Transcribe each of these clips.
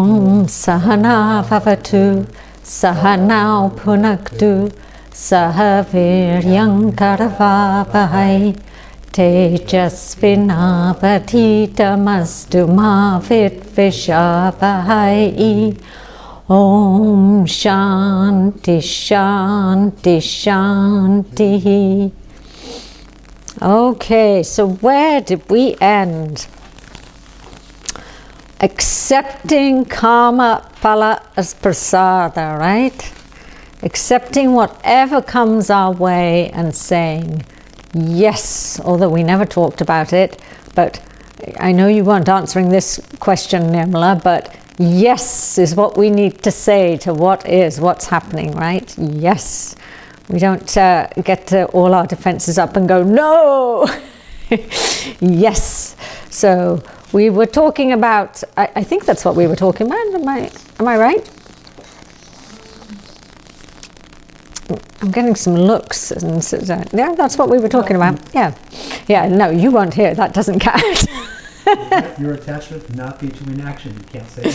Om Sahana Bhavatu Sahanau Punaktu Sahaviryam Karavavahai Tejasvinavadhitamastu ma vidvishavahai. Om Shanti Shanti Shanti. Okay, so where did we end? Accepting karma phala as prasada, right? Accepting whatever comes our way and saying yes, although we never talked about it, but I know you weren't answering this question, Nirmala, but yes is what we need to say to what's happening, right? Yes. We don't get all our defenses up and go, no! Yes. So we were talking about, I think that's what we were talking about. Am I right? I'm getting some looks. And yeah, that's what we were talking about. Yeah. Yeah, no, you weren't here. That doesn't count. Your attachment cannot be to inaction. You can't say no.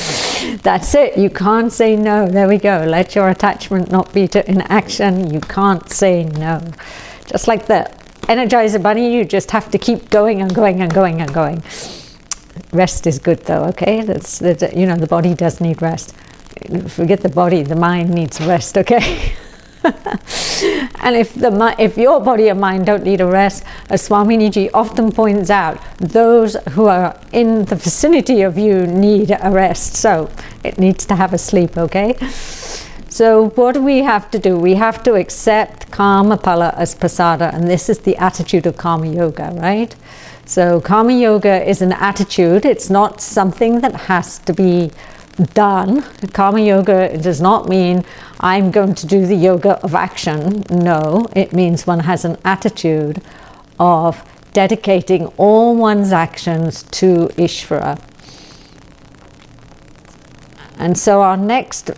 That's it. You can't say no. There we go. Let your attachment not be to inaction. You can't say no. Just like the Energizer Bunny, you just have to keep going and going and going and going. Rest is good though, okay? That's the body does need rest. Forget the body, the mind needs rest, okay? And if your body and mind don't need a rest, as Swamini often points out, those who are in the vicinity of you need a rest. So it needs to have a sleep, okay? So what do we have to do? We have to accept karma phala as prasada, and this is the attitude of karma yoga, right? So karma yoga is an attitude. It's not something that has to be done. Karma yoga does not mean I'm going to do the yoga of action. No, it means one has an attitude of dedicating all one's actions to Ishvara. And so our next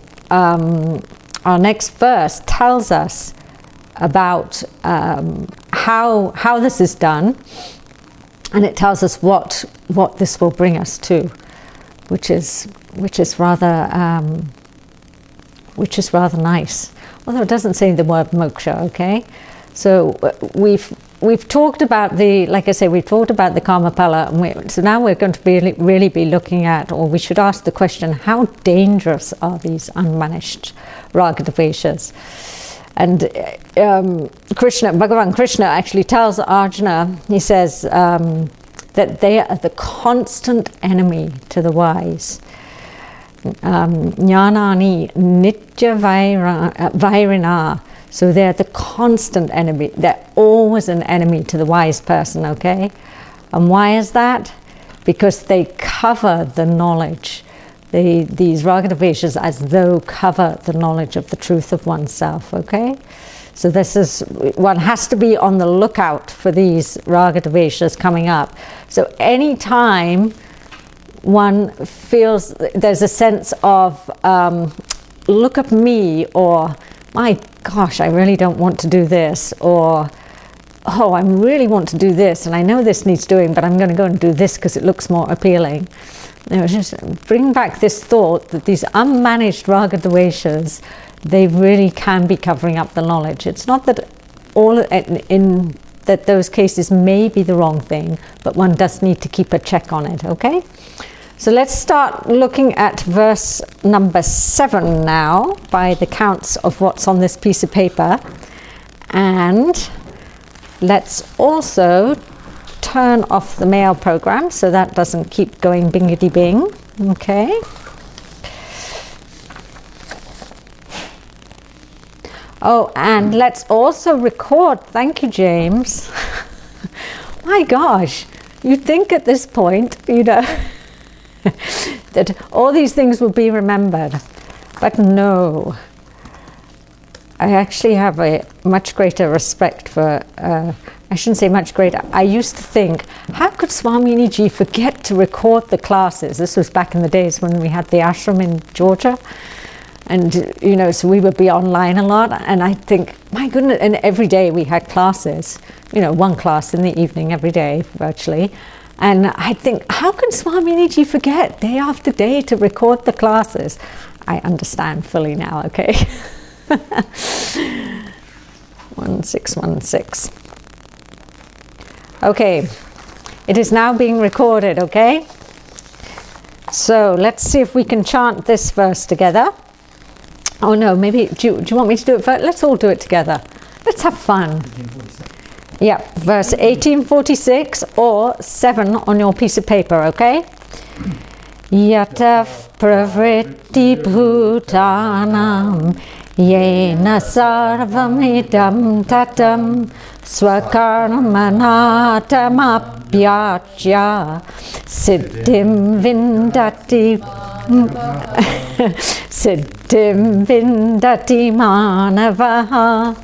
verse tells us about how this is done, and it tells us what this will bring us to, which is rather nice. Although it doesn't say the word moksha, okay? So we've talked about we've talked about the karma phala, and so now we're going to really be looking at, or we should ask the question, how dangerous are these unmanaged ragadveshas? And Bhagavan Krishna actually tells Arjuna, he says that they are the constant enemy to the wise. Jnanani nitya vairina. So they're the constant enemy. They're always an enemy to the wise person, okay? And why is that? Because they cover the knowledge. These ragadveshas as though cover the knowledge of the truth of oneself, okay? So one has to be on the lookout for these ragadveshas coming up. So any time one feels there's a sense of look at me, or my gosh, I really don't want to do this, or oh, I really want to do this and I know this needs doing, but I'm going to go and do this because it looks more appealing. Just bring back this thought that these unmanaged ragadveshas, they really can be covering up the knowledge. It's not that that those cases may be the wrong thing, but one does need to keep a check on it, okay? So let's start looking at verse number 7 now, by the counts of what's on this piece of paper. And let's also turn off the mail program so that doesn't keep going bingity bing, okay? Oh, and let's also record, thank you, James. My gosh, you'd think at this point, that all these things would be remembered, but no. I actually have a much greater respect for, I shouldn't say much greater, I used to think, how could Swamini Ji forget to record the classes? This was back in the days when we had the ashram in Georgia. And, so we would be online a lot, and I think, my goodness, and every day we had classes, one class in the evening every day, virtually. And I think, how can Swaminiji forget day after day to record the classes? I understand fully now, okay? 1616. Okay, it is now being recorded, okay? So let's see if we can chant this verse together. Oh no, maybe, do you want me to do it first? Let's all do it together. Let's have fun. 1846. Yeah, verse 1846 or 7 on your piece of paper, okay? Yata pravritti bhutanam yena sarvamidam tatam swakarmanatamabyajya siddhim vindati siddhim vindati manavaha.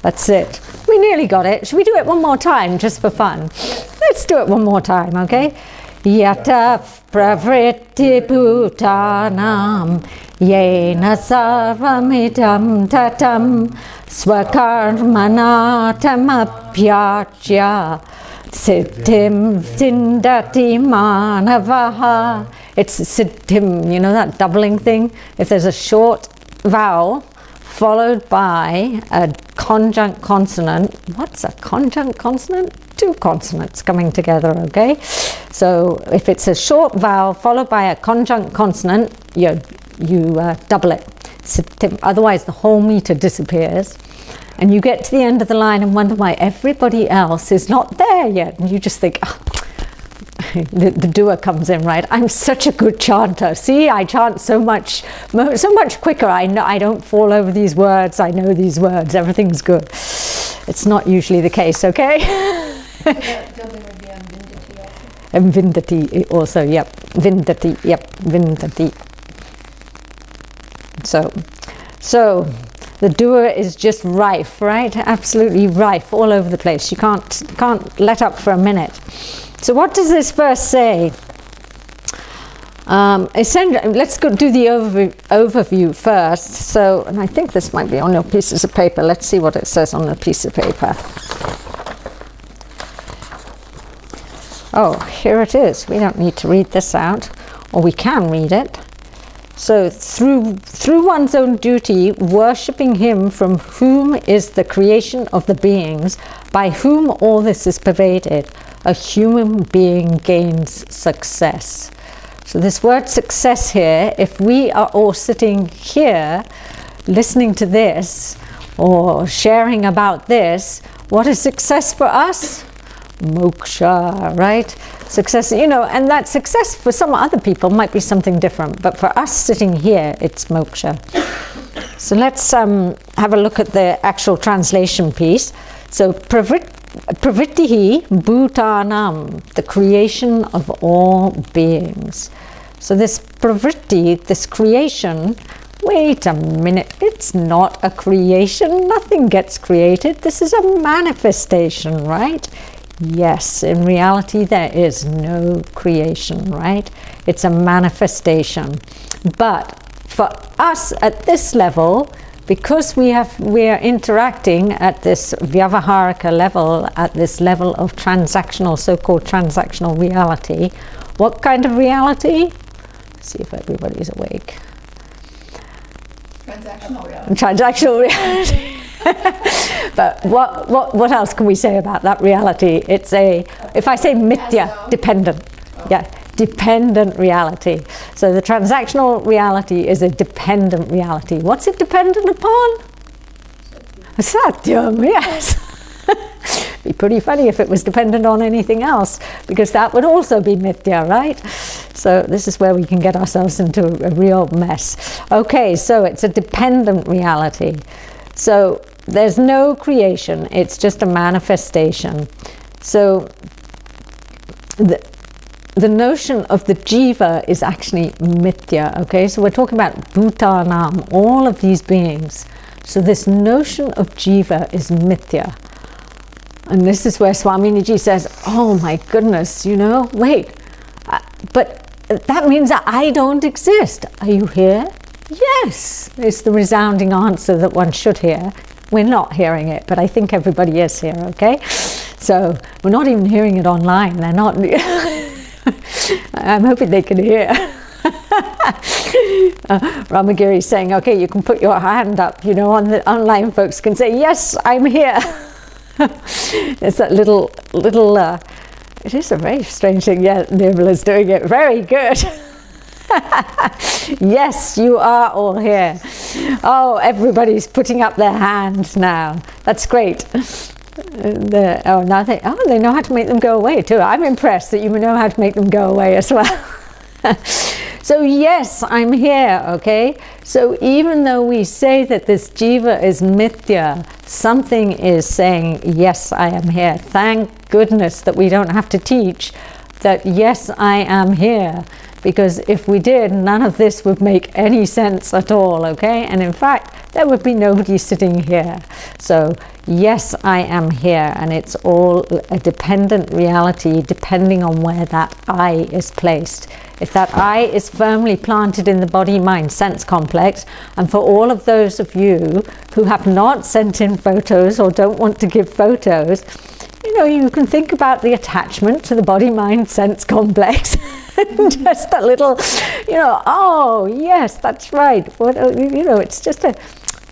That's it. We nearly got it. Should we do it one more time just for fun? Let's do it one more time, okay? Yata pravritti bhutanam yena sarvamidam tatam swakarmanatamapyajya siddhim vindati manavaha. It's siddhim, you know that doubling thing? If there's a short vowel followed by a conjunct consonant. What's a conjunct consonant? 2 consonants coming together, okay? So if it's a short vowel followed by a conjunct consonant, you double it. Otherwise the whole meter disappears. And you get to the end of the line and wonder why everybody else is not there yet. And you just think, oh, the doer comes in, right? I'm such a good chanter. See, I chant so much quicker. I know I don't fall over these words. I know these words. Everything's good. It's not usually the case, okay? Doubling would be on Vindati also. And Vindati also, yep. Vindati, yep. Vindati. So the doer is just rife, right? Absolutely rife all over the place. You can't let up for a minute. So what does this verse say? Essentially, let's go do the overview first. So, and I think this might be on your pieces of paper. Let's see what it says on the piece of paper. Oh, here it is. We don't need to read this out, or we can read it. So, through one's own duty, worshipping him from whom is the creation of the beings, by whom all this is pervaded, a human being gains success. So this word success here, if we are all sitting here listening to this or sharing about this, what is success for us? Moksha, right? Success, and that success for some other people might be something different, but for us sitting here, it's moksha. So let's have a look at the actual translation piece. So pravrittihi bhutanam, the creation of all beings. So this pravritti, this creation, wait a minute, it's not a creation, nothing gets created, this is a manifestation, right? Yes, in reality there is no creation, right? It's a manifestation. But for us at this level, because we are interacting at this vyavaharika level, at this level of transactional, so-called transactional reality, what kind of reality? Let's see if everybody's awake. Transactional reality. Transactional reality. But what else can we say about that reality? It's if I say mithya, dependent. Yeah, dependent reality. So the transactional reality is a dependent reality. What's it dependent upon? Satyam, yes. Be pretty funny if it was dependent on anything else, because that would also be mithya, right? So this is where we can get ourselves into a real mess. Okay, so it's a dependent reality. So there's no creation, it's just a manifestation. So the notion of the jiva is actually mithya, okay? So we're talking about bhutanam, all of these beings. So this notion of jiva is mithya. And this is where Swaminiji says, oh my goodness, wait, but that means that I don't exist. Are you here? Yes, it's the resounding answer that one should hear. We're not hearing it, but I think everybody is here, okay? So we're not even hearing it online. They're not. I'm hoping they can hear. Ramagiri is saying, okay, you can put your hand up, you know, on the online folks can say, yes, I'm here. It's that little, it is a very strange thing. Yeah, Nirmala's doing it very good. Yes, you are all here. Oh, everybody's putting up their hands now. That's great. Now they know how to make them go away too. I'm impressed that you know how to make them go away as well. So yes, I'm here, okay? So even though we say that this jiva is mithya, something is saying, yes, I am here. Thank goodness that we don't have to teach that, yes, I am here. Because if we did, none of this would make any sense at all, okay? And in fact, there would be nobody sitting here. So yes, I am here, and it's all a dependent reality depending on where that I is placed. If that I is firmly planted in the body-mind-sense complex, and for all of those of you who have not sent in photos or don't want to give photos, you know, you can think about the attachment to the body-mind-sense complex. Just a little, you know, oh, yes, that's right. What, you know, it's just a,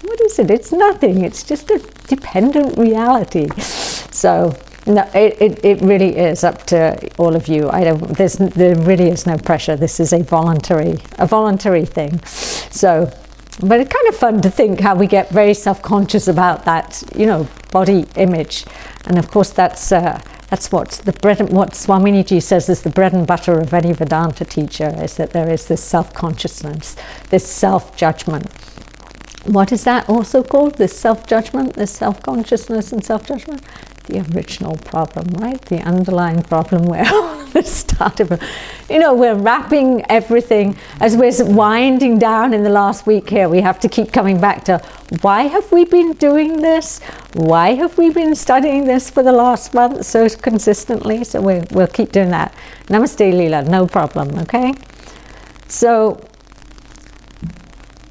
what is it? It's nothing. It's just a dependent reality. So, no, it really is up to all of you. There really is no pressure. This is a voluntary thing. So, but it's kind of fun to think how we get very self-conscious about that, you know, body image. And of course, that's what Swaminiji says is the bread and butter of any Vedanta teacher, is that there is this self-consciousness, this self-judgment. What is that also called? This self-judgment, this self-consciousness and self-judgment? The original problem, right? The underlying problem where all of this started. You know, we're wrapping everything, as we're winding down in the last week here, we have to keep coming back to, why have we been doing this? Why have we been studying this for the last month so consistently? So we'll keep doing that. Namaste, Leela, no problem, okay? So,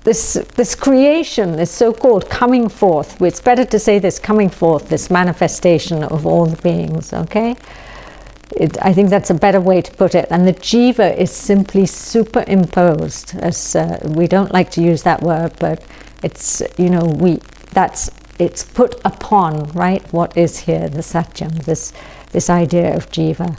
this creation, this so-called coming forth, it's better to say this coming forth, this manifestation of all the beings, okay? I think that's a better way to put it. And the jiva is simply superimposed, as we don't like to use that word, but it's, you know, it's put upon, right? What is here, the satyam, this idea of jiva.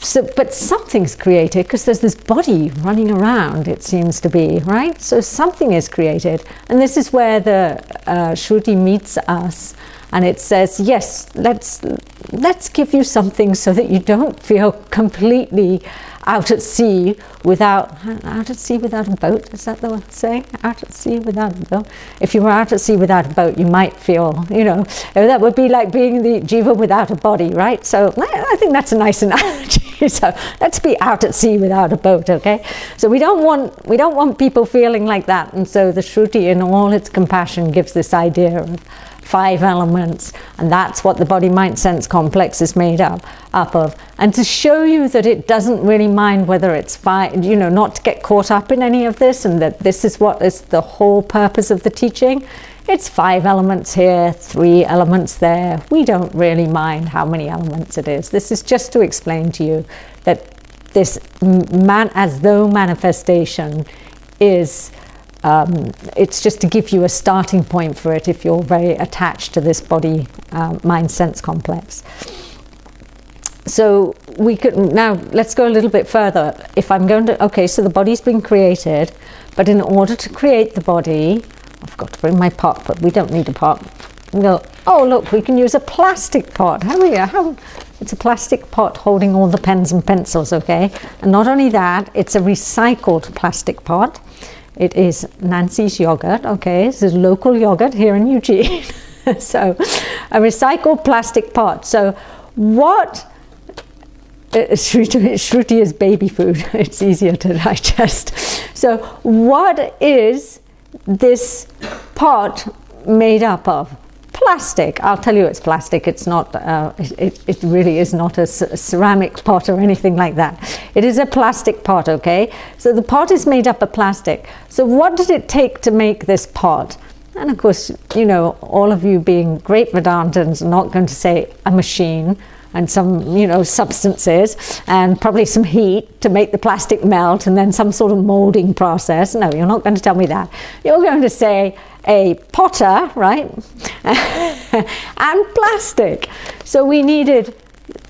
So, but something's created because there's this body running around, it seems to be, right? So something is created. And this is where the Shruti meets us, and it says, yes, let's give you something so that you don't feel completely out at sea without a boat. Is that the saying? Out at sea without a boat. If you were out at sea without a boat, you might feel, you know, that would be like being the jiva without a body, right? So I think that's a nice analogy. So let's be out at sea without a boat, okay? So we don't want people feeling like that. And so the Shruti, in all its compassion, gives this idea of 5 elements, and that's what the body-mind-sense complex is made up of. And to show you that it doesn't really mind whether it's 5, you know, not to get caught up in any of this, and that this is what is the whole purpose of the teaching. It's 5 elements here, 3 elements there. We don't really mind how many elements it is. This is just to explain to you that this as though manifestation is it's just to give you a starting point for it if you're very attached to this body mind sense complex. So we could now, let's go a little bit further. If I'm going to, okay, so the body's been created, but in order to create the body, I've got to bring my pot, but we don't need a pot. We'll, oh look, we can use a plastic pot. It's a plastic pot holding all the pens and pencils, okay? And not only that, it's a recycled plastic pot. It is Nancy's yogurt, okay? It's a local yogurt here in Eugene. So, a recycled plastic pot. So, what... Shruti is baby food. It's easier to digest. So, what is this pot made up of? Plastic. I'll tell you it's plastic. It's not, it really is not a ceramic pot or anything like that. It is a plastic pot, okay? So the pot is made up of plastic. So what did it take to make this pot? And of course, you know, all of you being great Vedantins are not going to say a machine and some, you know, substances and probably some heat to make the plastic melt and then some sort of molding process. No, you're not going to tell me that. You're going to say a potter, right? And plastic. So we needed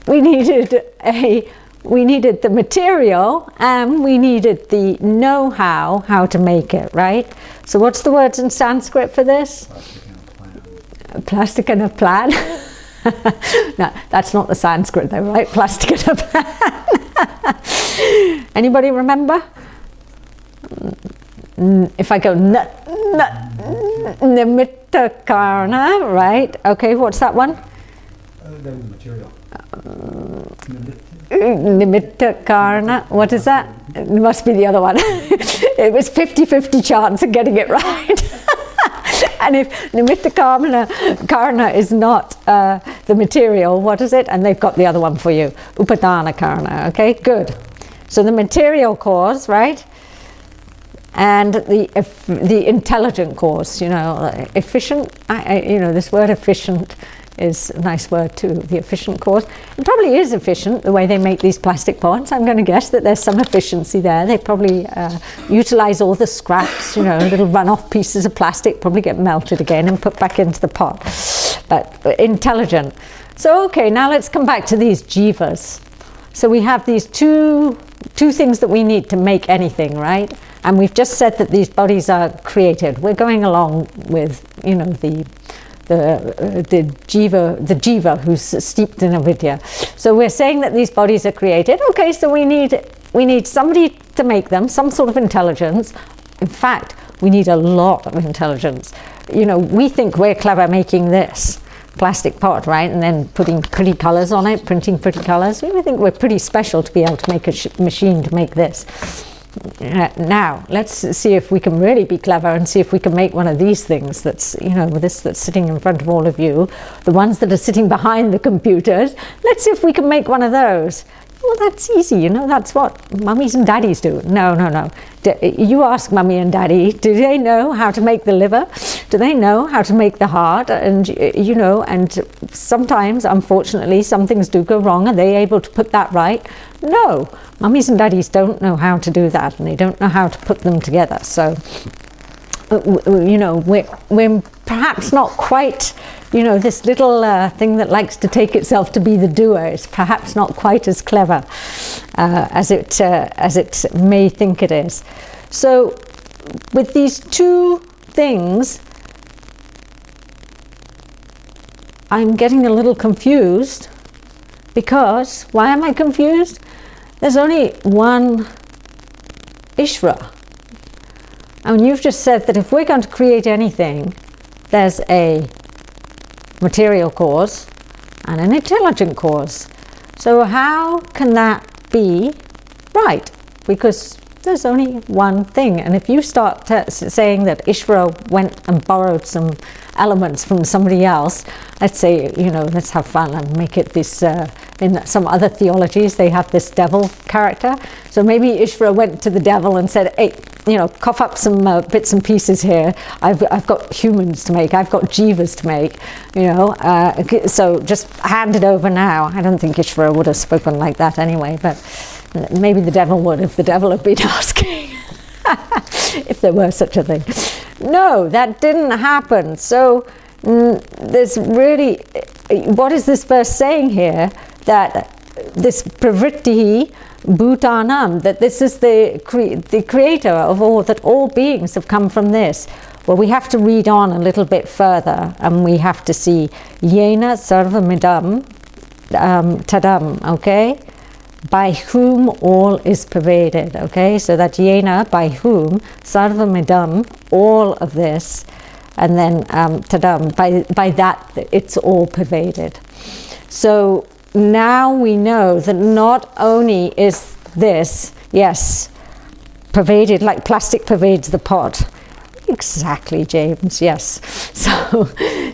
the material and we needed the know-how how to make it, right? So what's the words in Sanskrit for this? Plastic and a plan. No, that's not the Sanskrit though, right? Plastic and a plan. Anybody remember? If I go nimitta karna, right? Okay, what's that one? That was material. Nimitta karna, what is that? It must be the other one. It was 50-50 chance of getting it right. And if nimitta karna is not the material, what is it? And they've got the other one for you, upadana karna. Okay, good. So the material cause, right? And the intelligent cause, you know, efficient. You know, this word efficient is a nice word too. The efficient cause. It probably is efficient the way they make these plastic pots. I'm going to guess that there's some efficiency there. They probably utilize all the scraps, you know, little run-off pieces of plastic probably get melted again and put back into the pot. But intelligent. So okay, now let's come back to these jivas. So we have these two things that we need to make anything, right? And we've just said that these bodies are created. We're going along with, you know, the jiva who's steeped in avidya. So we're saying that these bodies are created. Okay, so we need somebody to make them, some sort of intelligence. In fact, we need a lot of intelligence. You know, we think we're clever making this plastic pot, right? And then putting pretty colors on it, printing pretty colors. We think we're pretty special to be able to make a machine to make this. Now let's see if we can really be clever and see if we can make one of these things that's, you know, this that's sitting in front of all of you, the ones that are sitting behind the computers. Let's see if we can make one of those. Well, that's easy, you know, that's what mummies and daddies do. No. You ask mummy and daddy, do they know how to make the liver? Do they know how to make the heart? And, you know, and sometimes, unfortunately, some things do go wrong. Are they able to put that right? No. Mummies and daddies don't know how to do that, and they don't know how to put them together. So, you know, we're perhaps not quite, you know, this little thing that likes to take itself to be the doer is perhaps not quite as clever as it may think it is. So with these two things, I'm getting a little confused because, why am I confused? There's only one Ishvara. And you've just said that if we're going to create anything, there's a material cause and an intelligent cause. So how can that be right? Because there's only one thing. And if you start saying that Ishvara went and borrowed some elements from somebody else, let's say, you know, let's have fun and make it this, in some other theologies, they have this devil character. So maybe Ishvara went to the devil and said, hey, you know, cough up some bits and pieces here. I've got humans to make. I've got jivas to make, you know. So just hand it over now. I don't think Ishvara would have spoken like that anyway, but maybe the devil would if the devil had been asking. If there were such a thing. No, that didn't happen. So there's really, what is this verse saying here? That this pravritti bhutanam, that this is the creator of all, that all beings have come from this. Well, we have to read on a little bit further and we have to see yena sarvamidam tadam, okay? By whom all is pervaded, okay? So that yena, by whom, sarvamidam, all of this, and then tadam, by that it's all pervaded. So now we know that not only is this, yes, pervaded like plastic pervades the pot. Exactly, James, yes.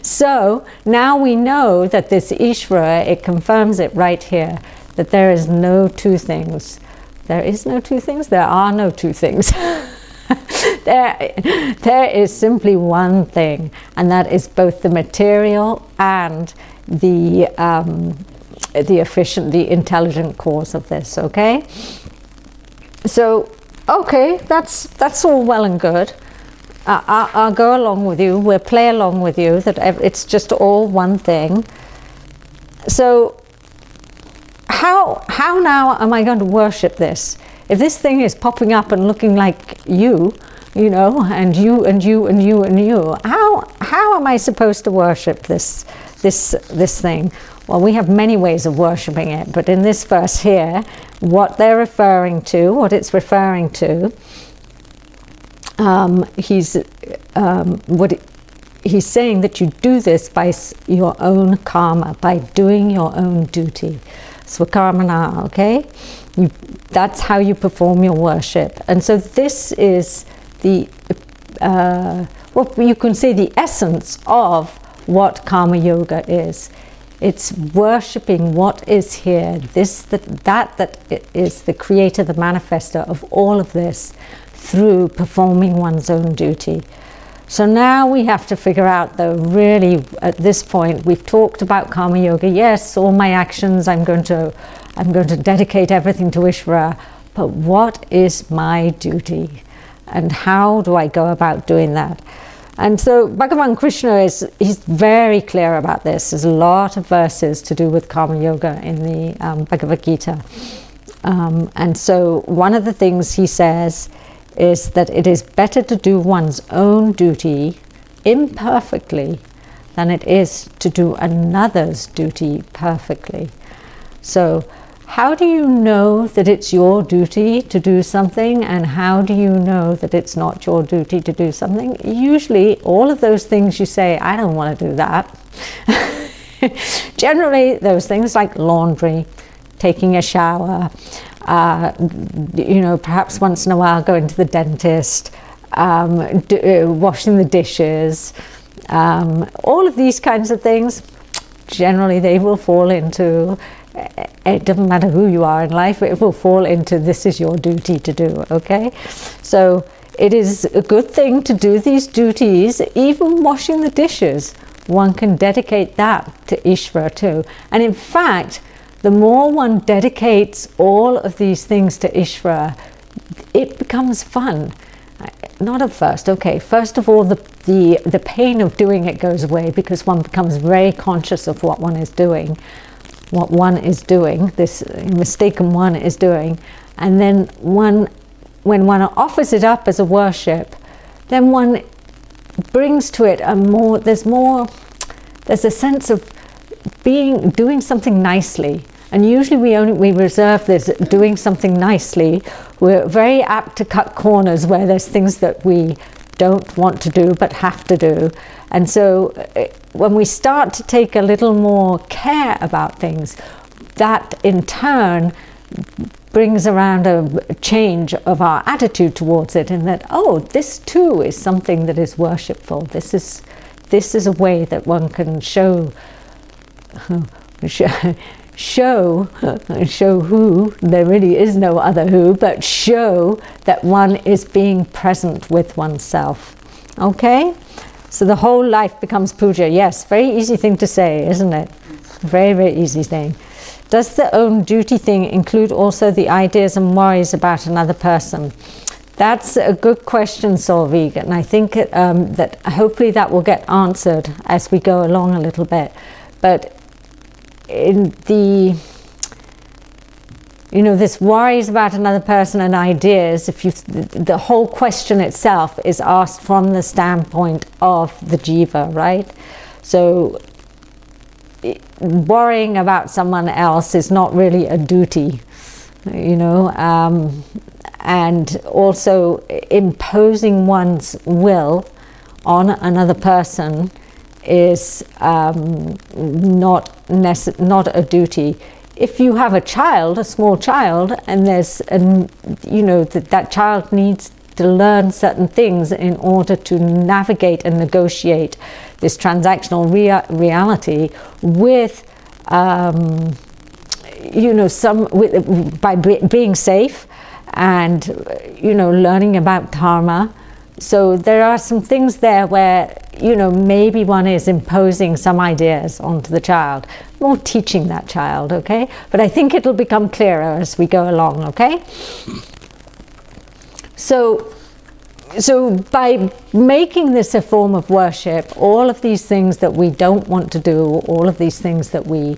So now we know that this Ishvara, it confirms it right here, that there is no two things. There is no two things? There are no two things. There is simply one thing, and that is both the material and the efficient, the intelligent cause of this. Okay. So, okay, that's all well and good. I'll go along with you. We'll play along with you that it's just all one thing. So, how now am I going to worship this? If this thing is popping up and looking like you know, and you and you and you and you, how am I supposed to worship this thing? Well, we have many ways of worshipping it, but in this verse here, what it's referring to, he's saying that you do this by your own karma, by doing your own duty. Swakarmana, okay? That's how you perform your worship. And so this is the, you can say the essence of what karma yoga is. It's worshipping what is here, that is the creator, the manifester of all of this, through performing one's own duty. So now we have to figure out, though, really at this point, we've talked about karma yoga. Yes, all my actions, I'm going to dedicate everything to Ishvara, but what is my duty? And how do I go about doing that? And so Bhagavan Krishna he's very clear about this. There's a lot of verses to do with karma yoga in the Bhagavad Gita. And so one of the things he says is that it is better to do one's own duty imperfectly than it is to do another's duty perfectly. So how do you know that it's your duty to do something, and how do you know that it's not your duty to do something? Usually all of those things you say, I don't want to do that. Generally those things like laundry, taking a shower, perhaps once in a while going to the dentist, washing the dishes, all of these kinds of things, generally they will fall into, it doesn't matter who you are in life, it will fall into this is your duty to do, okay? So it is a good thing to do these duties, even washing the dishes. One can dedicate that to Ishvara too. And in fact, the more one dedicates all of these things to Ishvara, it becomes fun. Not at first, okay. First of all, the pain of doing it goes away because one becomes very conscious of what one is doing, this mistaken one is doing. And then when one offers it up as a worship, then one brings to it there's a sense of doing something nicely. And usually we reserve this doing something nicely. We're very apt to cut corners where there's things that we don't want to do but have to do. And so when we start to take a little more care about things, that in turn brings around a change of our attitude towards it, and that, oh, this too is something that is worshipful. This is a way that one can show who, there really is no other who, but show that one is being present with oneself. Okay? So the whole life becomes puja. Yes, very easy thing to say, isn't it? Very, very easy thing. Does the own duty thing include also the ideas and worries about another person? That's a good question, Solveig, and I think that hopefully that will get answered as we go along a little bit. But in this worries about another person and ideas, the whole question itself is asked from the standpoint of the jiva, right? So worrying about someone else is not really a duty, and also imposing one's will on another person is not a duty. If you have a small child, and there's that child needs to learn certain things in order to navigate and negotiate this transactional reality with by being safe and learning about dharma So there are some things there where, maybe one is imposing some ideas onto the child, more teaching that child, okay? But I think it'll become clearer as we go along, okay? So by making this a form of worship, all of these things that we don't want to do, all of these things that we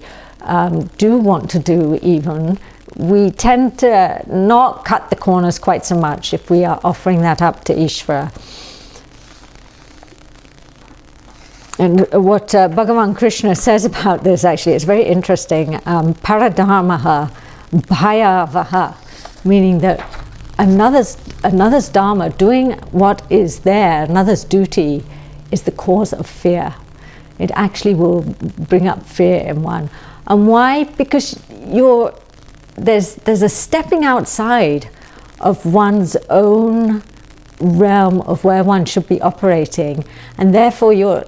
do want to do even, we tend to not cut the corners quite so much if we are offering that up to Ishvara. And what Bhagavan Krishna says about this, actually, is very interesting. Paradharmaha bhayavaha, meaning that another's dharma, doing what is there, another's duty, is the cause of fear. It actually will bring up fear in one. And why? Because there's a stepping outside of one's own realm of where one should be operating, and therefore you're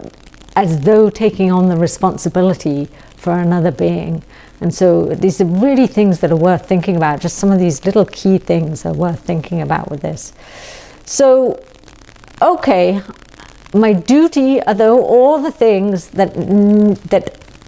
as though taking on the responsibility for another being. And so these are really things that are worth thinking about. Just some of these little key things are worth thinking about with this. So, okay, my duty, although all the things that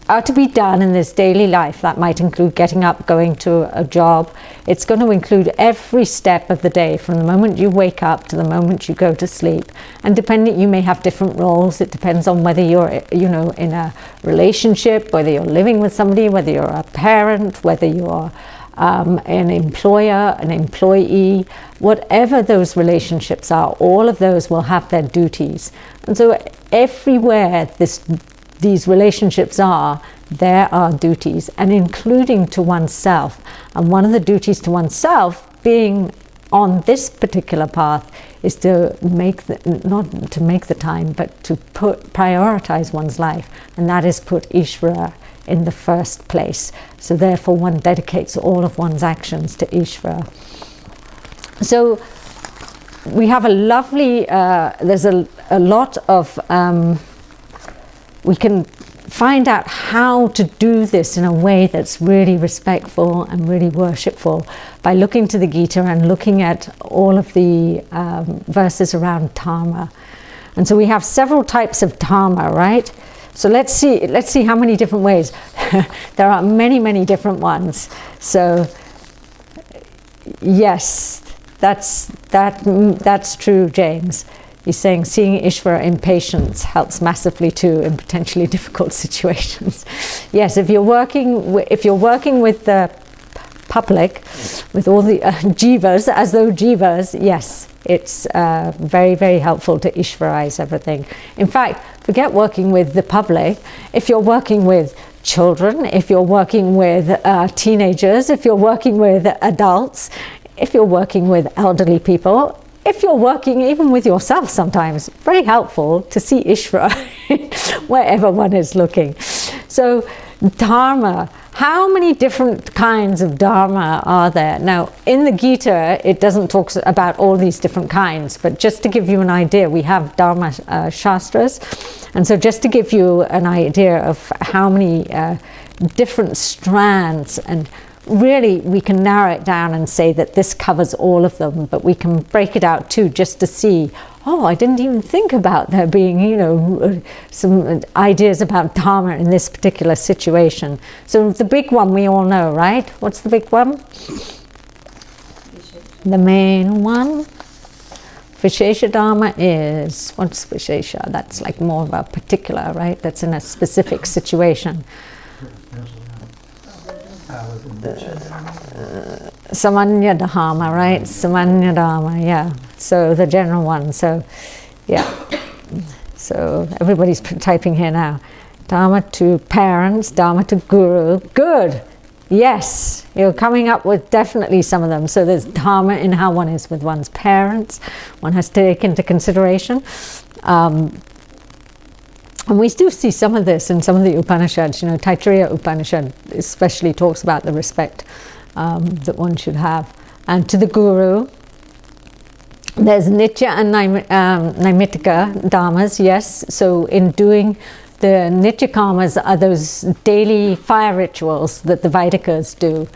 are to be done in this daily life, that might include getting up, going to a job. It's going to include every step of the day, from the moment you wake up to the moment you go to sleep. And depending, you may have different roles. It depends on whether you're, in a relationship, whether you're living with somebody, whether you're a parent, whether you're an employer, an employee, whatever those relationships are, all of those will have their duties. And so everywhere these relationships are, there are duties, and including to oneself. And one of the duties to oneself, being on this particular path, is to not to make the time, but to prioritize one's life, and that is put Ishvara in the first place. So therefore one dedicates all of one's actions to Ishvara. So we have a lovely, there's a lot of, we can find out how to do this in a way that's really respectful and really worshipful by looking to the Gita and looking at all of the verses around dharma. And so we have several types of dharma, right? So let's see how many different ways. There are many, many different ones. So yes, that's true, James. He's saying seeing Ishvara in patience helps massively too in potentially difficult situations. Yes, if you're working with the public, with all the jivas, as though jivas, yes, it's very, very helpful to Ishvarize everything. In fact, forget working with the public. If you're working with children, if you're working with teenagers, if you're working with adults, if you're working with elderly people, if you're working even with yourself sometimes, very helpful to see Ishvara wherever one is looking. So dharma, how many different kinds of dharma are there? Now, in the Gita, it doesn't talk about all these different kinds, but just to give you an idea, we have dharma shastras. And so just to give you an idea of how many different strands, and really we can narrow it down and say that this covers all of them, but we can break it out too, just to see, oh, I didn't even think about there being, some ideas about dharma in this particular situation. So the big one we all know, right? What's the big one? The main one. Vishesha dharma is, what's Vishesha? That's like more of a particular, right? That's in a specific situation. Samanya dharma, right? Samanya dharma, yeah. So the general one. So, yeah. So everybody's typing here now. Dharma to parents, dharma to guru. Good. Yes, you're coming up with definitely some of them. So there's dharma in how one is with one's parents. One has to take into consideration. And we do see some of this in some of the Upanishads. Taittiriya Upanishad especially talks about the respect that one should have. And to the guru, there's nitya and naimittika dharmas, yes. So in doing the nitya karmas are those daily fire rituals that the Vaidikas do.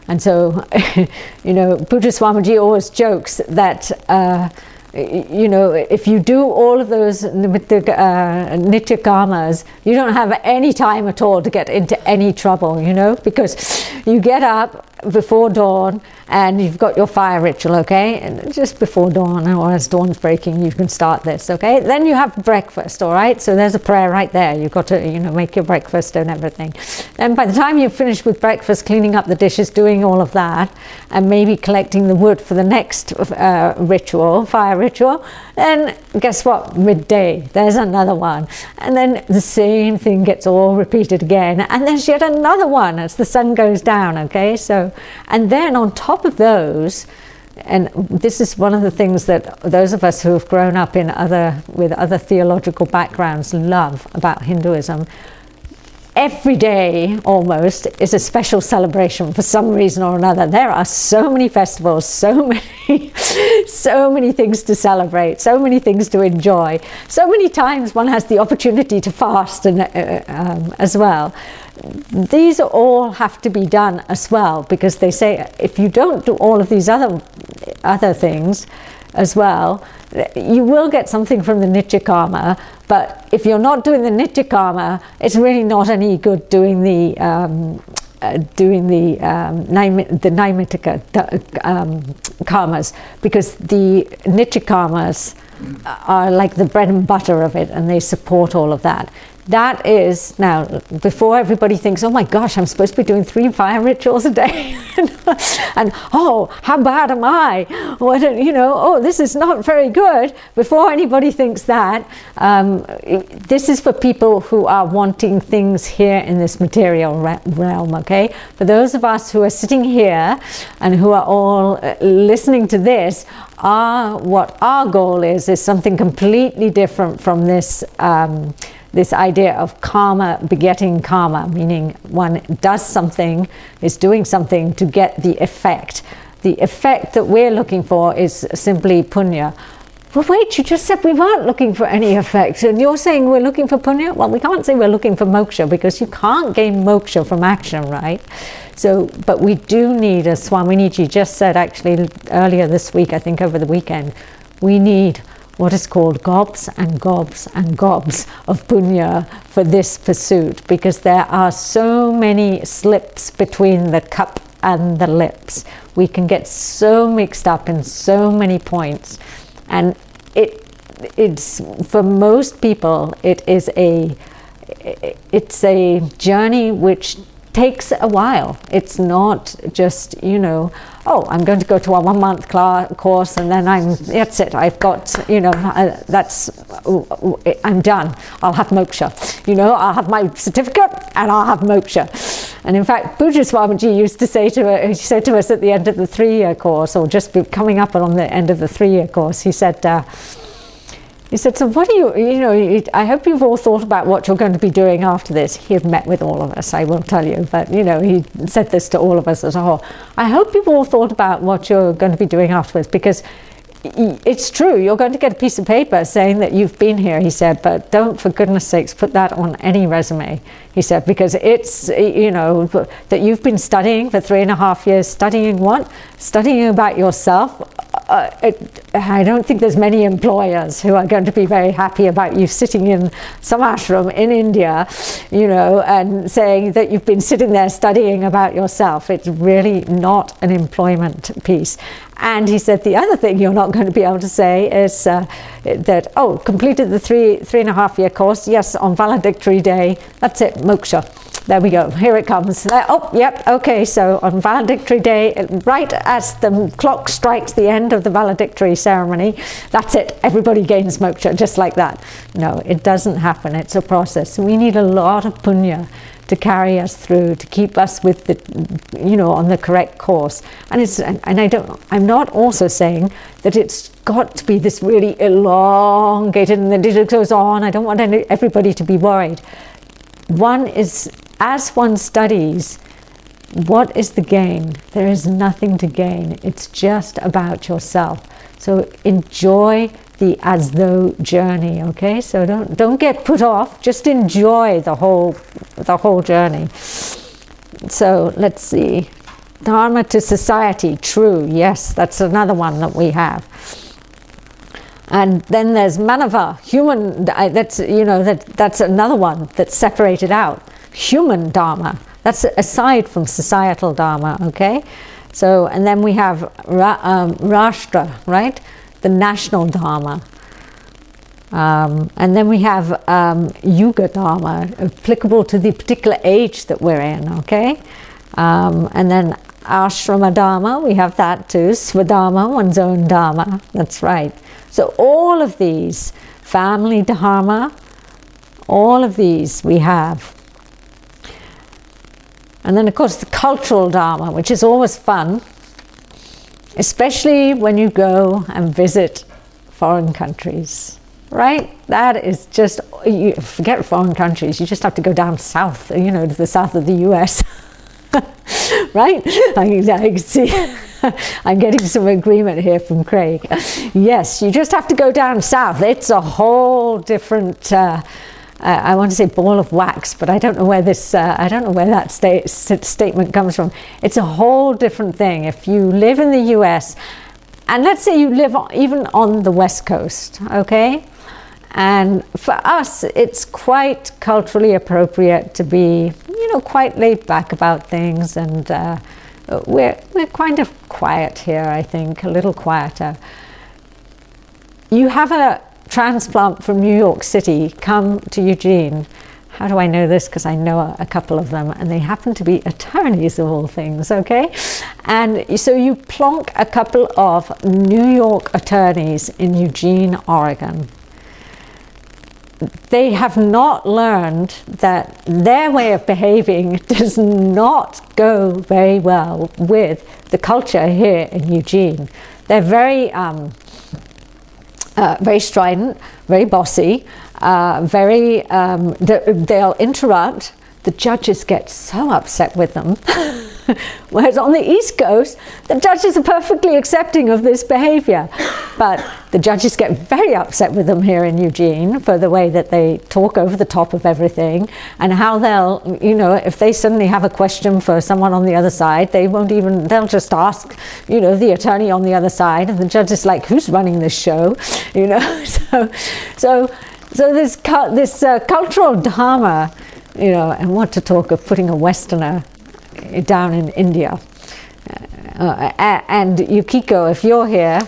And so, Puja Swamiji always jokes that you know, if you do all of those nitya karmas, you don't have any time at all to get into any trouble, you know, because you get up before dawn and you've got your fire ritual, okay, and just before dawn or as dawn's breaking you can start this, okay. Then you have breakfast, all right, so there's a prayer right there. You've got to, you know, make your breakfast and everything. Then by the time you've finished with breakfast, cleaning up the dishes, doing all of that, and maybe collecting the wood for the next ritual, fire ritual, then guess what, midday, there's another one, and then the same thing gets all repeated again, and there's yet another one as the sun goes down, okay. So, and then on top of those, and this is one of the things that those of us who have grown up in with other theological backgrounds love about Hinduism, every day almost is a special celebration for some reason or another. There are so many festivals, so many things to celebrate, so many things to enjoy. So many times one has the opportunity to fast and as well. These all have to be done as well, because they say if you don't do all of these other things as well, you will get something from the nitya karma, but if you're not doing the nitya karma, it's really not any good doing the naimitika karmas, because the nitya karmas are like the bread and butter of it, and they support all of that. That is, now, before everybody thinks, oh my gosh, I'm supposed to be doing 3 fire rituals a day, and oh, how bad am I? What, you know, oh, this is not very good. Before anybody thinks that, this is for people who are wanting things here in this material realm, okay? For those of us who are sitting here and who are all listening to this, what our goal is something completely different from this this idea of karma begetting karma, meaning one does something, is doing something to get the effect. The effect that we're looking for is simply punya. Well, wait, you just said we weren't looking for any effect, and you're saying we're looking for punya? Well, we can't say we're looking for moksha, because you can't gain moksha from action, right? So, but we do need, as Swamini just said actually earlier this week, I think over the weekend, we need what is called gobs and gobs and gobs of punya for this pursuit, because there are so many slips between the cup and the lips. We can get so mixed up in so many points, and it's for most people it's a journey which takes a while. It's not just, you know, oh, I'm going to go to a 1-month course and then that's it, I've got, you know, I'm done, I'll have moksha, you know, I'll have my certificate and I'll have moksha. And in fact, Pujya Swamiji used to say he said to us at the end of the 3-year course, or just coming up on the end of the 3-year course, he said, so what do you know, I hope you've all thought about what you're going to be doing after this. He had met with all of us, I won't tell you, but, you know, he said this to all of us as a whole. I hope you've all thought about what you're going to be doing afterwards, because it's true, you're going to get a piece of paper saying that you've been here, he said, but don't, for goodness sakes, put that on any resume, he said, because it's, you know, that you've been studying for 3.5 years. Studying what? Studying about yourself. I don't think there's many employers who are going to be very happy about you sitting in some ashram in India, you know, and saying that you've been sitting there studying about yourself. It's really not an employment piece. And he said the other thing you're not going to be able to say is that, oh, completed the 3.5 year course, yes, on valedictory day, that's it, moksha. There we go, here it comes. Oh, yep, okay, so on valedictory day, right as the clock strikes the end of the valedictory ceremony, that's it, everybody gains moksha, just like that. No, it doesn't happen, it's a process. We need a lot of punya to carry us through, to keep us with the, you know, on the correct course. And I'm not also saying that it's got to be this really elongated and then it goes on. I don't want everybody to be worried. One is, as one studies, what is the gain? There is nothing to gain. It's just about yourself. So enjoy the as though journey, okay? So don't get put off, just enjoy the whole journey. So let's see. Dharma to society, true, yes, that's another one that we have. And then there's Manava, human. That's that's another one that's separated out. Human Dharma. That's aside from societal Dharma. Okay. So, and then we have Rashtra, right? The national Dharma. And then we have Yuga Dharma, applicable to the particular age that we're in, okay? And then Ashrama Dharma, we have that too. Swadharma, one's own Dharma, that's right. So all of these, family Dharma, all of these we have. And then, of course, the cultural Dharma, which is always fun, especially when you go and visit foreign countries, right? That is just, you forget foreign countries, you just have to go down south, to the south of the US, right? I can see, I'm getting some agreement here from Craig. Yes, you just have to go down south. It's a whole different, I want to say ball of wax, but I don't know where this, I don't know where that statement comes from. It's a whole different thing. If you live in the US, and let's say you live even on the West Coast, okay? And for us, it's quite culturally appropriate to be, quite laid back about things, and we're kind of quiet here, I think, a little quieter. You have a transplant from New York City come to Eugene. How do I know this? Because I know a couple of them, and they happen to be attorneys of all things, okay? And so you plonk a couple of New York attorneys in Eugene, Oregon. They have not learned that their way of behaving does not go very well with the culture here in Eugene. They're very strident, very bossy, they'll interrupt. The judges get so upset with them. Whereas on the East Coast, the judges are perfectly accepting of this behavior. But the judges get very upset with them here in Eugene for the way that they talk over the top of everything, and how they'll, if they suddenly have a question for someone on the other side, they'll just ask, the attorney on the other side, and the judge is like, who's running this show? So this cultural dharma, and what to talk of putting a Westerner down in India. And Yukiko, if you're here,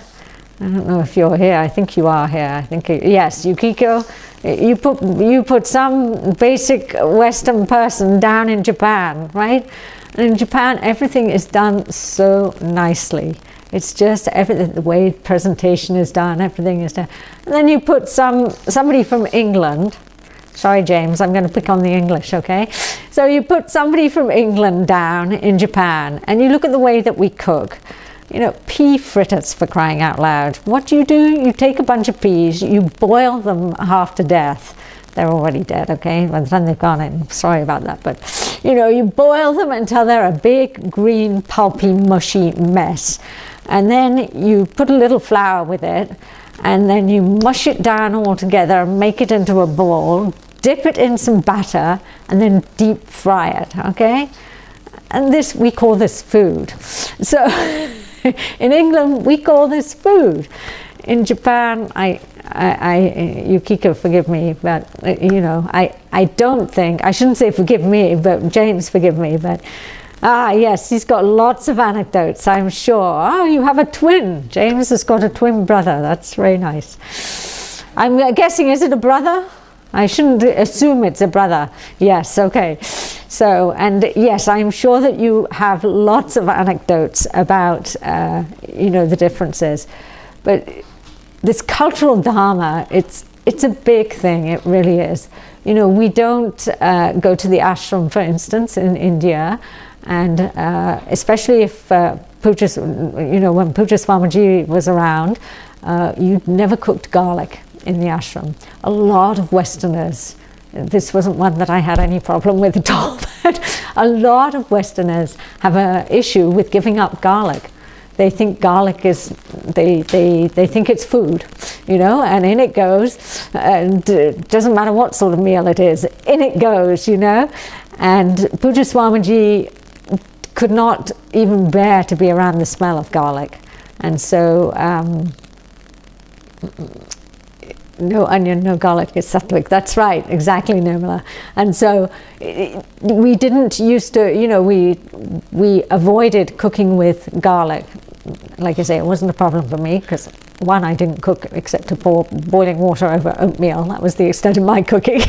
I don't know if you're here, I think you are here, I think, yes, Yukiko, you put some basic Western person down in Japan, right? And in Japan, everything is done so nicely. It's just everything, the way presentation is done, everything is done. And then you put somebody from England. Sorry, James, I'm going to pick on the English, okay? So you put somebody from England down in Japan, and you look at the way that we cook. Pea fritters, for crying out loud. What do? You take a bunch of peas, you boil them half to death. They're already dead, okay? By the time they've gone in, sorry about that. But, you boil them until they're a big, green, pulpy, mushy mess. And then you put a little flour with it, and then you mush it down all together, make it into a ball, dip it in some batter, and then deep fry it, okay? And we call this food. So in England, we call this food. In Japan, Yukiko, forgive me, but I don't think, I shouldn't say forgive me, but James, forgive me, but yes, he's got lots of anecdotes, I'm sure. Oh, you have a twin. James has got a twin brother. That's very nice. I'm guessing, is it a brother? I shouldn't assume it's a brother. Yes, okay. So, and yes, I'm sure that you have lots of anecdotes about, the differences. But this cultural dharma, it's a big thing. It really is. We don't go to the ashram, for instance, in India. And especially if when Puja Swamiji was around, you never cooked garlic in the ashram. A lot of Westerners, this wasn't one that I had any problem with at all, but a lot of Westerners have an issue with giving up garlic. They think garlic is, they think it's food, and in it goes, and it doesn't matter what sort of meal it is, in it goes, And Puja Swamiji could not even bear to be around the smell of garlic. And so No onion, no garlic is sattvic. That's right, exactly, Nirmala. And so we didn't used to, we avoided cooking with garlic. Like I say, it wasn't a problem for me because one, I didn't cook except to pour boiling water over oatmeal. That was the extent of my cooking.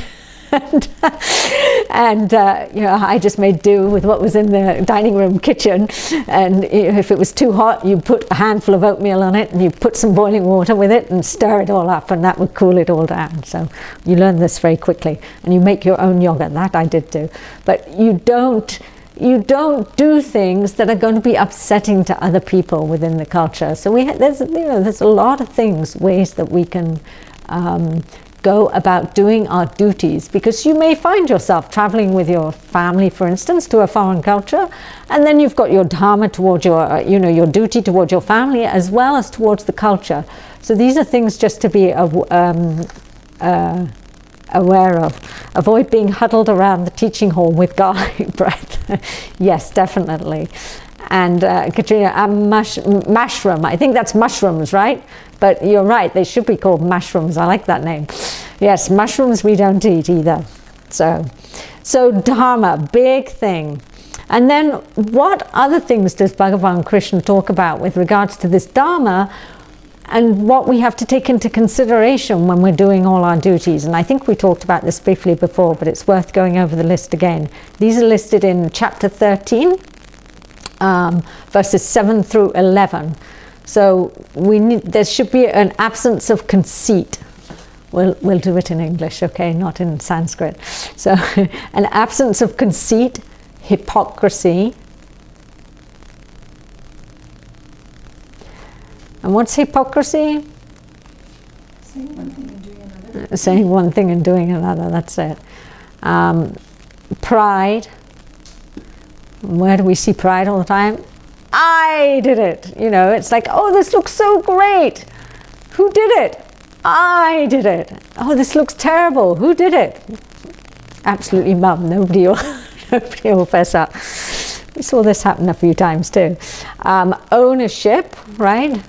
and I just made do with what was in the dining room kitchen, and if it was too hot, you put a handful of oatmeal on it and you put some boiling water with it and stir it all up, and that would cool it all down. So you learn this very quickly, and you make your own yogurt. That I did do, but you don't do things that are going to be upsetting to other people within the culture. So there's a lot of ways that we can go about doing our duties, because you may find yourself traveling with your family, for instance, to a foreign culture, and then you've got your dharma towards your duty towards your family as well as towards the culture. So these are things just to be aware of. Avoid being huddled around the teaching hall with garlic bread. Yes, definitely. And Katrina, mushroom. I think that's mushrooms, right? But you're right, they should be called mushrooms. I like that name. Yes, mushrooms we don't eat either. So dharma, big thing. And then what other things does Bhagavan Krishna talk about with regards to this dharma, and what we have to take into consideration when we're doing all our duties? And I think we talked about this briefly before, but it's worth going over the list again. These are listed in chapter 13, verses 7 through 11. So there should be an absence of conceit. We'll do it in English, okay, not in Sanskrit. So an absence of conceit, hypocrisy. And what's hypocrisy? Saying one thing and doing another. Saying one thing and doing another, that's it. Pride. Where do we see pride all the time? I did it. It's like, oh, this looks so great. Who did it? I did it. Oh, this looks terrible. Who did it? Absolutely mum. Nobody will fess up. We saw this happen a few times too. Ownership, right?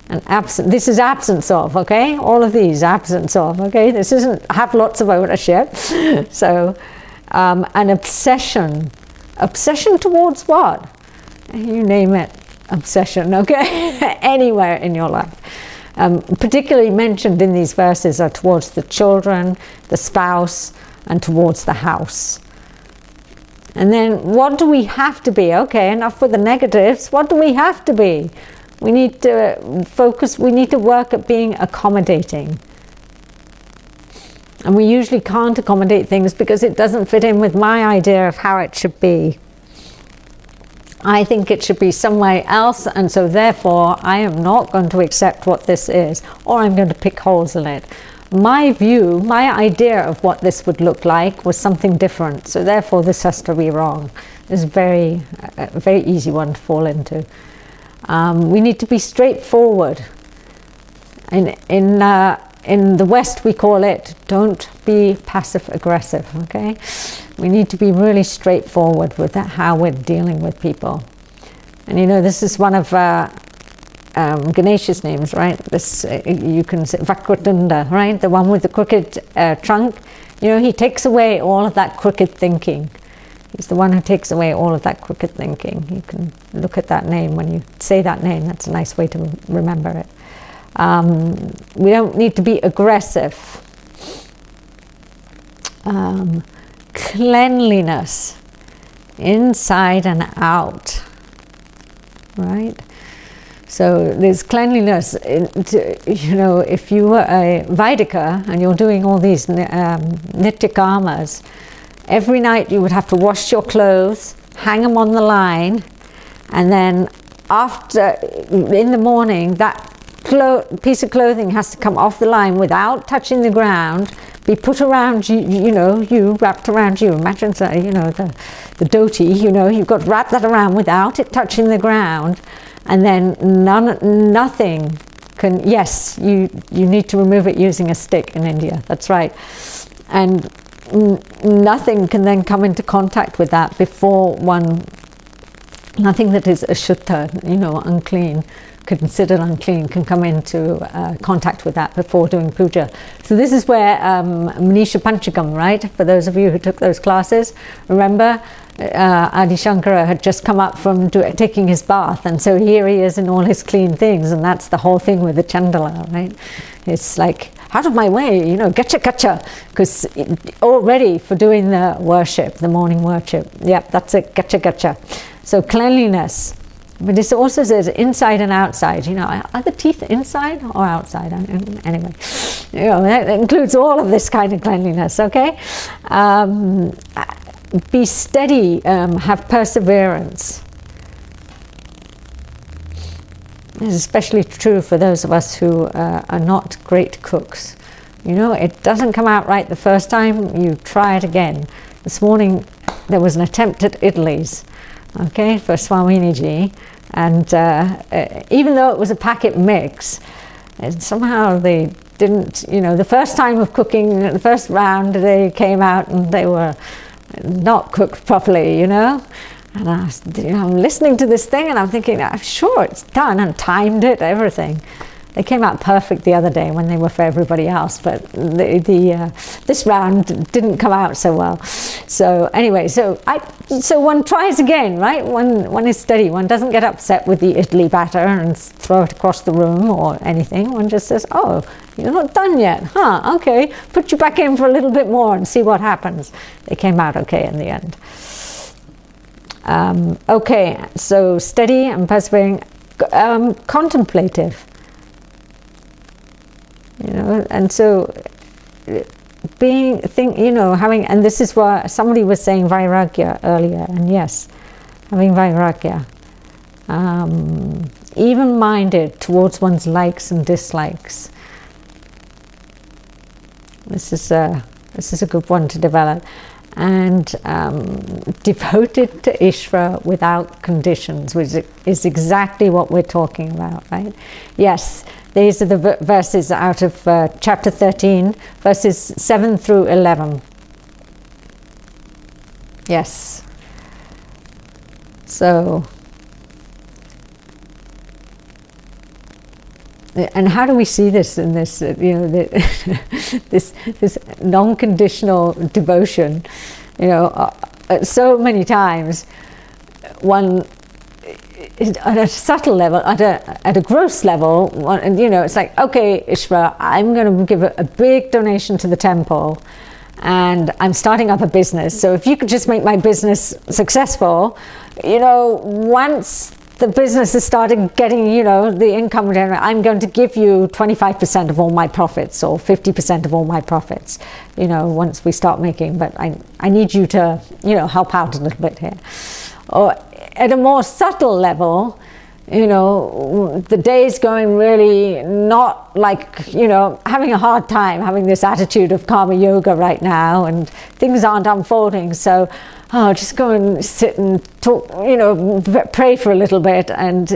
And this is absence of, okay? All of these, absence of, okay? This isn't have lots of ownership. So, an obsession. Obsession towards what? You name it, obsession, okay? Anywhere in your life. Particularly mentioned in these verses are towards the children, the spouse, and towards the house. And then what do we have to be? Okay, enough with the negatives. What do we have to be? We need to focus, we need to work at being accommodating. And we usually can't accommodate things because it doesn't fit in with my idea of how it should be. I think it should be somewhere else, and so therefore I am not going to accept what this is, or I'm going to pick holes in it. My view, my idea of what this would look like was something different, so therefore this has to be wrong. It's a very easy one to fall into. We need to be straightforward. In the West we call it, don't be passive aggressive, okay? We need to be really straightforward with how we're dealing with people. And this is one of Ganesha's names, right? This you can say Vakratunda, right? The one with the crooked trunk. He takes away all of that crooked thinking. He's the one who takes away all of that crooked thinking. You can look at that name when you say that name. That's a nice way to remember it. We don't need to be aggressive. Cleanliness, inside and out, right? So there's cleanliness. If you were a Vaidika and you're doing all these nitya karmas, every night you would have to wash your clothes, hang them on the line, and then in the morning that piece of clothing has to come off the line without touching the ground, be put around you, wrapped around you. Imagine, the dhoti, you've got to wrap that around without it touching the ground, and then nothing can, yes, you need to remove it using a stick in India, that's right. And nothing can then come into contact with that before nothing that is ashuddha, unclean, considered unclean can come into contact with that before doing puja. So this is where Manisha Panchakam, right? For those of you who took those classes, remember Adi Shankara had just come up from taking his bath, and so here he is in all his clean things, and that's the whole thing with the Chandala, right? It's like, out of my way, getcha, because all ready for doing the worship, the morning worship. Yep, that's it, getcha. So cleanliness. But it also says inside and outside. Are the teeth inside or outside? Anyway, that includes all of this kind of cleanliness, okay? Be steady, have perseverance. This is especially true for those of us who are not great cooks. It doesn't come out right the first time, you try it again. This morning there was an attempt at idlis, okay, for Swamini, and even though it was a packet mix, somehow they didn't, the first time of cooking, the first round, they came out and they were not cooked properly, And I'm listening to this thing and I'm thinking, I'm sure it's done, and timed it, everything. They came out perfect the other day when they were for everybody else, but this round didn't come out so well. So anyway, so one tries again, right? One is steady. One doesn't get upset with the idli batter and throw it across the room or anything. One just says, oh, you're not done yet. Huh, okay. Put you back in for a little bit more and see what happens. They came out okay in the end. Okay, so steady and persevering, contemplative. And so having, and this is what somebody was saying, vairagya earlier, and yes, having vairagya, even-minded towards one's likes and dislikes. This is a good one to develop. And devoted to Ishvara without conditions, which is exactly what we're talking about, right? Yes, these are the verses out of chapter 13, verses 7 through 11. Yes. So, and how do we see this in this, this non-conditional devotion? So many times, one at a subtle level, at a gross level, it's like, okay, Ishvara, I'm going to give a big donation to the temple, and I'm starting up a business. So if you could just make my business successful, once the business has started getting, the income, I'm going to give you 25% of all my profits or 50% of all my profits, once we start making, but I need you to, help out a little bit here. Or at a more subtle level, the day's going really not like, having a hard time having this attitude of karma yoga right now, and things aren't unfolding. So, just go and sit and talk, pray for a little bit, and,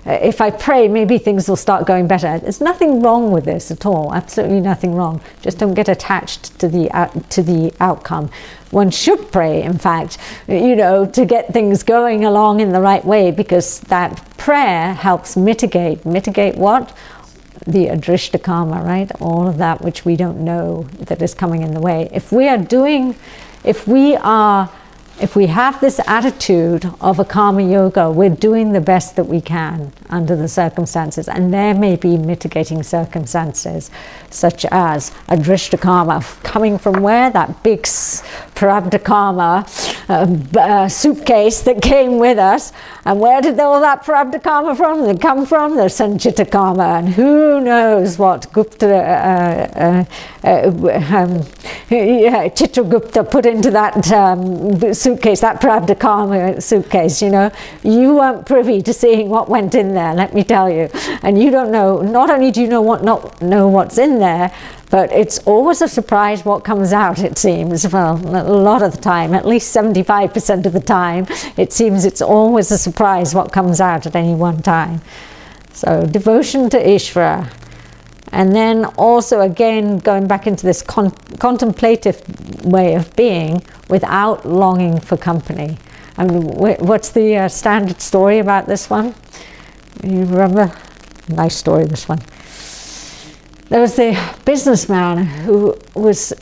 if I pray, maybe things will start going better. There's nothing wrong with this at all, absolutely nothing wrong. Just don't get attached to the outcome. One should pray, in fact, to get things going along in the right way, because that prayer helps mitigate what? The adrishta karma, right? All of that which we don't know that is coming in the way. If we have this attitude of a karma yoga, we're doing the best that we can under the circumstances, and there may be mitigating circumstances, such as adrishta karma coming from where? That big prarabdha karma suitcase that came with us. And where did all that prarabdha karma come from? The sanchita karma, and who knows what Chitragupta put into that suitcase, that prarabdha karma suitcase. You weren't privy to seeing what went in there, let me tell you. And you don't know, not only do you not know what's in there, but it's always a surprise what comes out, it seems. Well, a lot of the time, at least 75% of the time, it seems it's always a surprise what comes out at any one time. So, devotion to Ishvara. And then also, again, going back into this contemplative way of being without longing for company. I mean, what's the standard story about this one? You remember? Nice story, this one. There was the businessman who was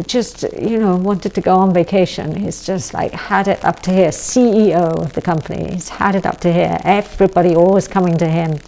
just, wanted to go on vacation. He's just like had it up to here, CEO of the company. He's had it up to here. Everybody always coming to him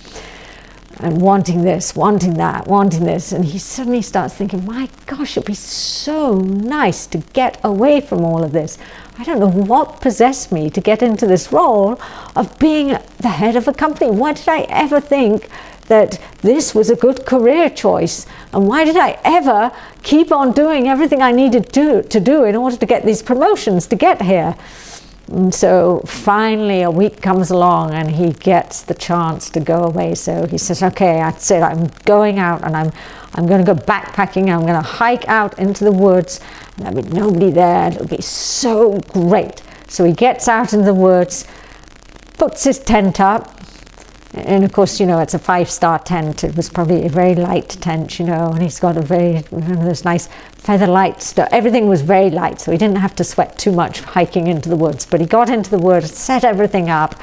and wanting this, wanting that, wanting this. And he suddenly starts thinking, my gosh, it'd be so nice to get away from all of this. I don't know what possessed me to get into this role of being the head of a company. Why did I ever think that this was a good career choice? And why did I ever keep on doing everything I needed to do in order to get these promotions, to get here? And so finally a week comes along and he gets the chance to go away. So he says, okay, that's it, I'm going out and I'm going to go backpacking. I'm going to hike out into the woods and there'll be nobody there. It'll be so great. So he gets out in the woods, puts his tent up. And of course, it's a 5-star tent. It was probably a very light tent, and he's got a very, those nice feather light stuff. Everything was very light, so he didn't have to sweat too much hiking into the woods. But he got into the woods, set everything up,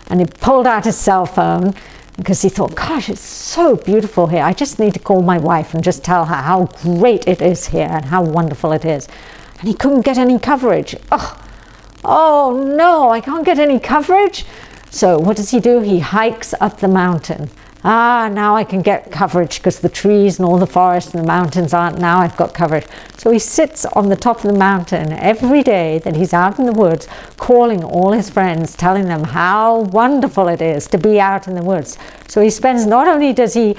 and he pulled out his cell phone because he thought, gosh, it's so beautiful here. I just need to call my wife and just tell her how great it is here and how wonderful it is. And he couldn't get any coverage. Oh no, I can't get any coverage. So what does he do? He hikes up the mountain. Now I can get coverage because the trees and all the forest and the mountains aren't. Now I've got coverage. So he sits on the top of the mountain every day that he's out in the woods, calling all his friends, telling them how wonderful it is to be out in the woods. So he spends, not only does he,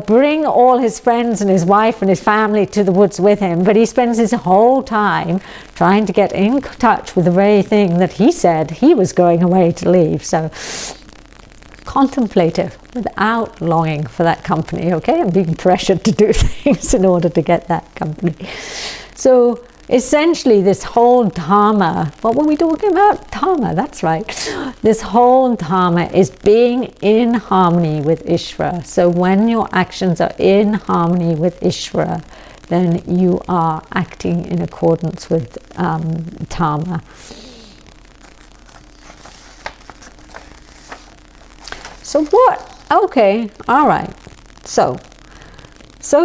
bring all his friends and his wife and his family to the woods with him, but he spends his whole time trying to get in touch with the very thing that he said he was going away to leave. So contemplative without longing for that company, okay, and being pressured to do things in order to get that company. So essentially this whole dharma, what were we talking about? Dharma, that's right. This whole dharma is being in harmony with Ishvara. So when your actions are in harmony with Ishvara, then you are acting in accordance with dharma. So what? Okay, all right. So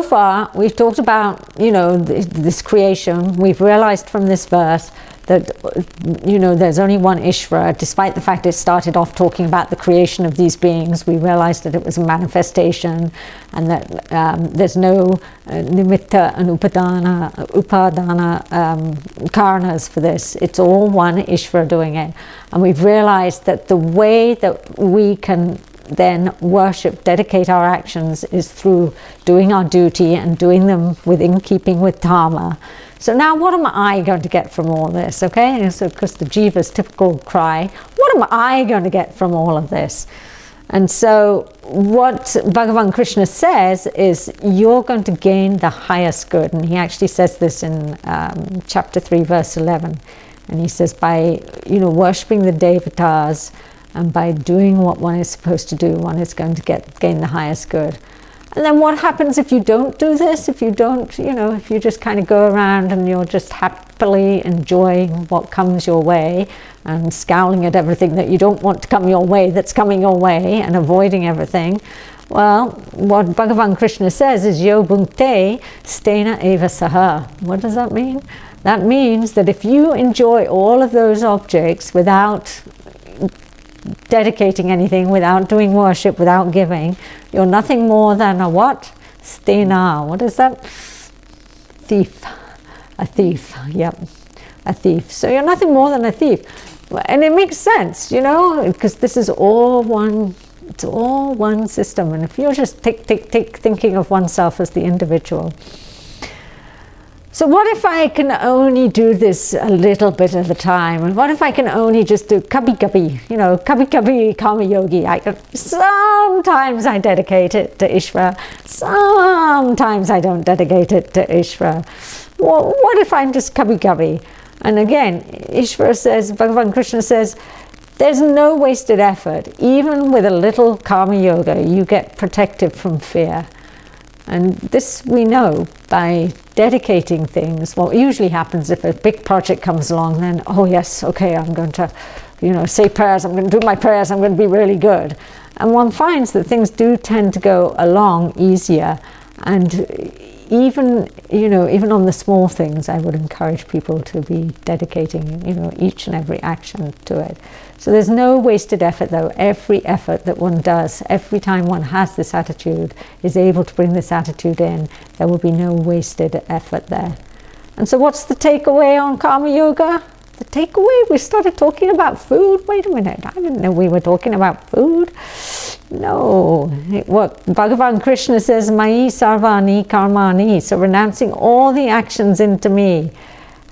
far we've talked about, this creation. We've realized from this verse that, there's only one Ishvara. Despite the fact it started off talking about the creation of these beings, we realized that it was a manifestation and that there's no nimitta and upadana karanas for this. It's all one Ishvara doing it. And we've realized that the way that we can then worship, dedicate our actions is through doing our duty and doing them within keeping with dharma. So now what am I going to get from all this, okay? So because the jiva's typical cry, what am I going to get from all of this? And so what Bhagavan Krishna says is you're going to gain the highest good. And he actually says this in chapter 3 verse 11. And he says by worshipping the devatas and by doing what one is supposed to do, one is going to gain the highest good. And then what happens if you don't do this? If you don't, if you just kind of go around and you're just happily enjoying what comes your way and scowling at everything that you don't want to come your way that's coming your way and avoiding everything. Well, what Bhagavan Krishna says is yo bhunkte stena eva saha. What does that mean? That means that if you enjoy all of those objects without dedicating anything, without doing worship, without giving, you're nothing more than a what? Stena. What is that? Thief. A thief. Yep. A thief. So you're nothing more than a thief. And it makes sense, because this is all one, it's all one system. And if you're just tick, tick, tick, thinking of oneself as the individual. So what if I can only do this a little bit at a time? And what if I can only just do kabhi-kabhi, kabhi-kabhi karma yogi? Sometimes I dedicate it to Ishvara. Sometimes I don't dedicate it to Ishvara. Well, what if I'm just kabhi-kabhi? And again, Ishvara says, Bhagavan Krishna says, there's no wasted effort. Even with a little karma yoga, you get protected from fear. And this we know by dedicating things. What usually happens if a big project comes along, then, oh yes, okay, I'm going to say prayers, I'm going to do my prayers, I'm going to be really good. And one finds that things do tend to go along easier. And even on the small things, I would encourage people to be dedicating, each and every action to it. So there's no wasted effort, though. Every effort that one does, every time one has this attitude, is able to bring this attitude in, there will be no wasted effort there. And so what's the takeaway on Karma Yoga? The takeaway, we started talking about food. Wait a minute, I didn't know we were talking about food. No, what Bhagavan Krishna says, Mayi sarvani karmani, so renouncing all the actions into me.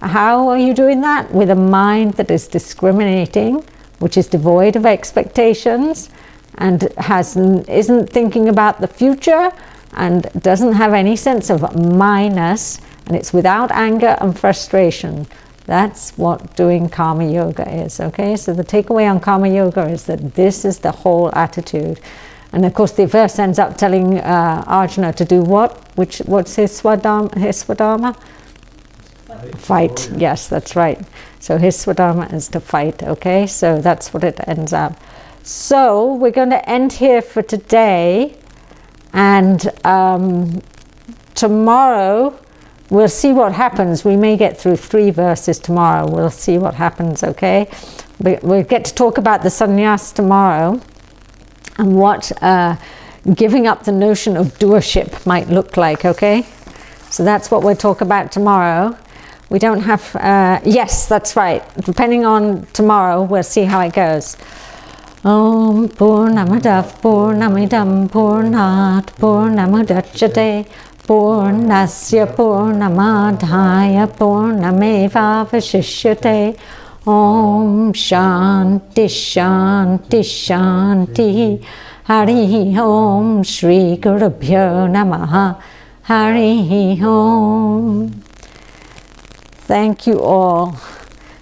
How are you doing that? With a mind that is discriminating, which is devoid of expectations, and isn't thinking about the future, and doesn't have any sense of minus, and it's without anger and frustration. That's what doing Karma Yoga is, okay? So the takeaway on Karma Yoga is that this is the whole attitude. And of course the verse ends up telling Arjuna to do what? What's his swadharma? Fight. Yes, that's right. So his swadharma is to fight, okay? So that's what it ends up. So we're going to end here for today. And tomorrow we'll see what happens. We may get through 3 verses tomorrow. We'll see what happens, okay? We'll get to talk about the sannyas tomorrow and what giving up the notion of doership might look like, okay? So that's what we'll talk about tomorrow. We don't have... yes, that's right. Depending on tomorrow, we'll see how it goes. Om Purnamadav Purnamidam Purnat Purnamudachyate Purnasya Purnamadhaya Purnamevavashishyate. Om Shanti Shanti Shanti. Hari Om Shri Gurubhyo Namaha. Hari Om. Thank you all.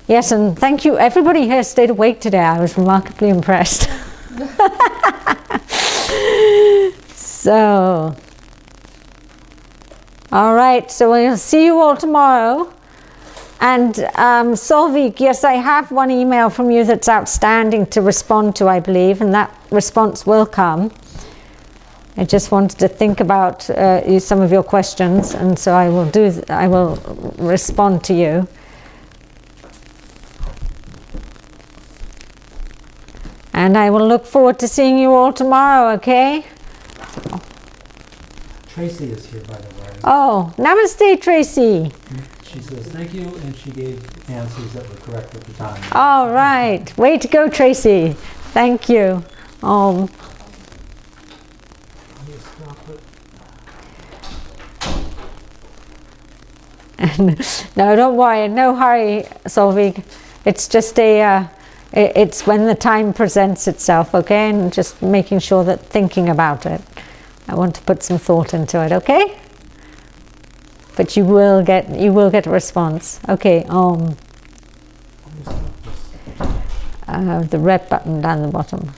Yes, and thank you. Everybody here stayed awake today. I was remarkably impressed. So, all right. So we'll see you all tomorrow. And Solvik, yes, I have one email from you that's outstanding to respond to, I believe, and that response will come. I just wanted to think about some of your questions, and so I will respond to you. And I will look forward to seeing you all tomorrow, okay? Tracy is here, by the way. Oh, namaste, Tracy. She says thank you, and she gave answers that were correct at the time. All right. Way to go, Tracy. Thank you. No, don't worry. No hurry, Solvik. It's just it's when the time presents itself, okay? And just making sure that thinking about it. I want to put some thought into it, okay? But you will get a response. Okay, the red button down the bottom.